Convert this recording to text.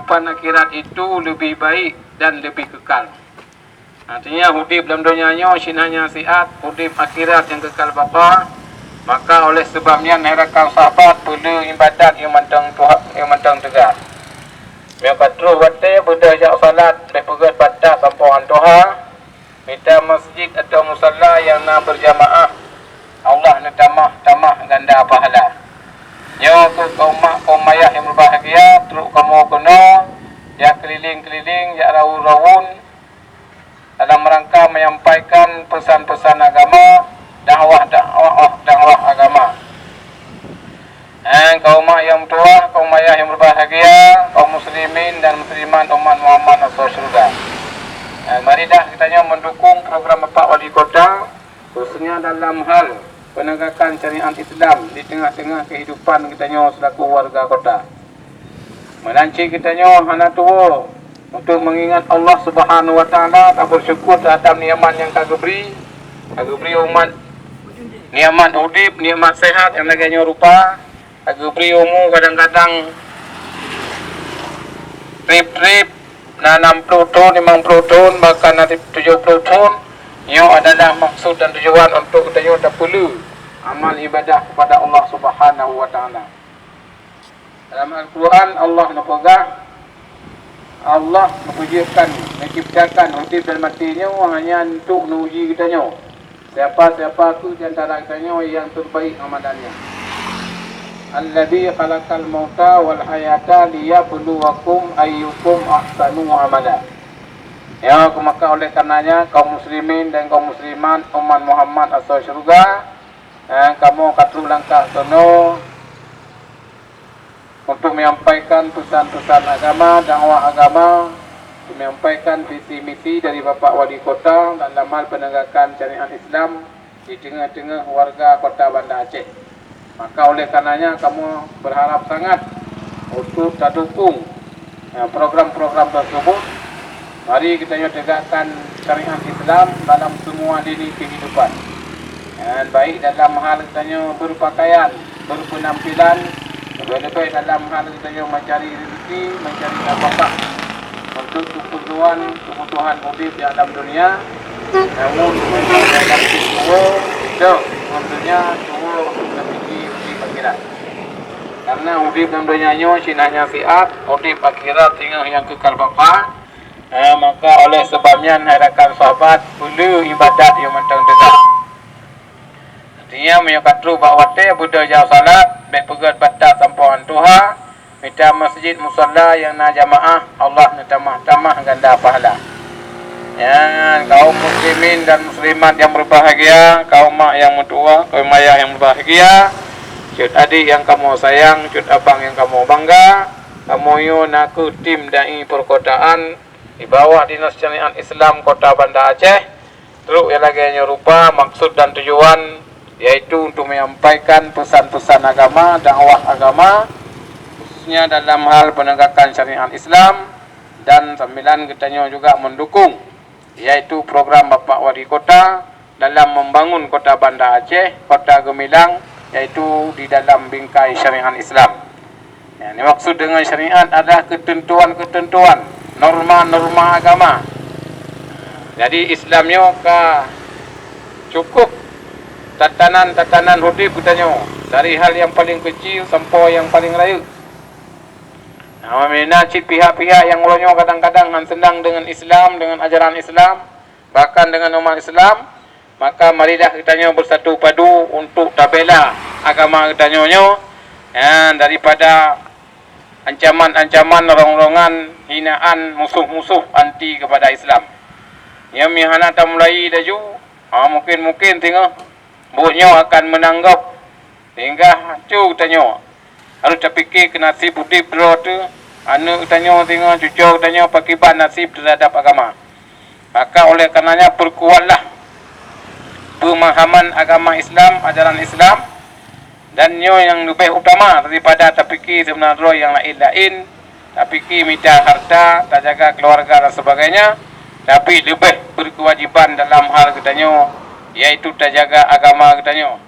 kehidupan akhirat itu lebih baik dan lebih kekal. Artinya hidup dalam dunianya sinanya siat, hidup akhirat yang kekal bapa. Maka oleh sebabnya nerakan sahabat perlu ibadat yang mantang Tuhan, yang mantang tegas. Mereka terus wate berdaya salat berpegat pada sampuan Tuhan. Minta masjid atau musalla yang nak berjamaah, Allah nak tamah ganda pahala. Yo ke kaum mak kaum ayah yang berbahagia, terus kamu kena ya keliling-keliling ya rawun-rawun dalam rangka menyampaikan pesan-pesan agama, dakwah agama. Kaum mak yang tua, kaum ayah yang berbahagia, kaum muslimin dan muslimat umat Muhammad asal surga. Mari dah kita mendukung program Bapak Wali Kota, khususnya dalam hal penegakan syariat Islam di tengah-tengah kehidupan kita selaku warga kota. Menanci kita anak tua untuk mengingat Allah Subhanahu Wa Taala, tak bersyukur terhadap nikmat yang kau beri umat, nikmat hidup, nikmat sehat yang lagi rupa, kau beri umur kadang-kadang trip na 60 tahun, 50 tahun, bahkan nanti 70 tahun. Ia adalah maksud dan tujuan untuk kita tak perlu amal ibadah kepada Allah Subhanahu Wa Taala. Dalam Al-Quran Allah napegah, Allah mengujikan, menciptakan hidup dan matinya hanya untuk menguji kita. Siapa-siapa tu di antara kita yang terbaik amalannya. Alladzi khalaqal mauta wal hayata liyabluwakum ayyukum ahsanu amala. Ya, maka oleh karenanya kaum muslimin dan kaum muslimat umat Muhammad asal surga, kamu katu langkah sono untuk menyampaikan pesan-pesan agama, dakwah agama, menyampaikan visi misi dari Bapak Wali Kota dalam hal penegakan syariat Islam di tengah-tengah warga Kota Banda Aceh. Maka oleh karenanya kamu berharap sangat untuk dukung program-program tersebut. Mari kita tegakkan syariat Islam dalam semua lini kehidupan. Baik dalam hal kita berpakaian, berpenampilan, lebih-lebih dalam hal kita mencari rezeki, mencari nafkah untuk kebutuhan hidup di dalam dunia. Namun dalam hidup tentunya semua untuk lebih akhirat. Karena hidup dalam dunia sinanya siat, hidup akhirat tinggal yang kekal bapa. Maka oleh sebabnya harakan sahabat perlu ibadat yang mantang tegak. Artinya menyokatru bakwate budaya salat berpegat pada sampuan Tuhan, minta masjid musalla yang na jamaah, Allah nak tamah ganda pahala. Ya, kaum muslimin dan muslimat yang berbahagia, kaum mak yang tua, kaum ayah yang berbahagia, cut adik yang kamu sayang, cut abang yang kamu bangga, kamu yo naku tim dai perkotaan di bawah Dinas Syariat Islam Kota Banda Aceh. Terus yang lagi rupa maksud dan tujuan yaitu untuk menyampaikan pesan-pesan agama, dakwah agama, khususnya dalam hal penegakan syariat Islam, dan sambilan kita juga mendukung yaitu program Bapak Wali Kota dalam membangun Kota Banda Aceh, Kota Gemilang, yaitu di dalam bingkai syariat Islam. Ini maksud dengan syariat adalah ketentuan-ketentuan, norma-norma agama. Jadi Islamnya cukup tatanan hidup katanya, dari hal yang paling kecil sampai yang paling raya. Menacit pihak-pihak yang ulanya kadang-kadang senang dengan Islam, dengan ajaran Islam, bahkan dengan umat Islam, maka marilah kita bersatu padu untuk tabela agama kita daripada ancaman-ancaman, rong-rongan, hinaan, musuh-musuh anti kepada Islam. Yang mihana tak mulai daju, mungkin tengok buatnya akan menanggap sehingga hancur tanya. Harus terfikir ke nasib hidup tu, anak tanya tengok, cucu tanya pakiban nasib terhadap agama. Maka oleh karenanya perkuatlah pemahaman agama Islam, ajaran Islam, dan yang lebih utama daripada terfikir sebenarnya yang lain-lain, terfikir minta harta, tak jaga keluarga dan sebagainya, tapi lebih berkewajiban dalam hal katanya, yaitu tak jaga agama katanya.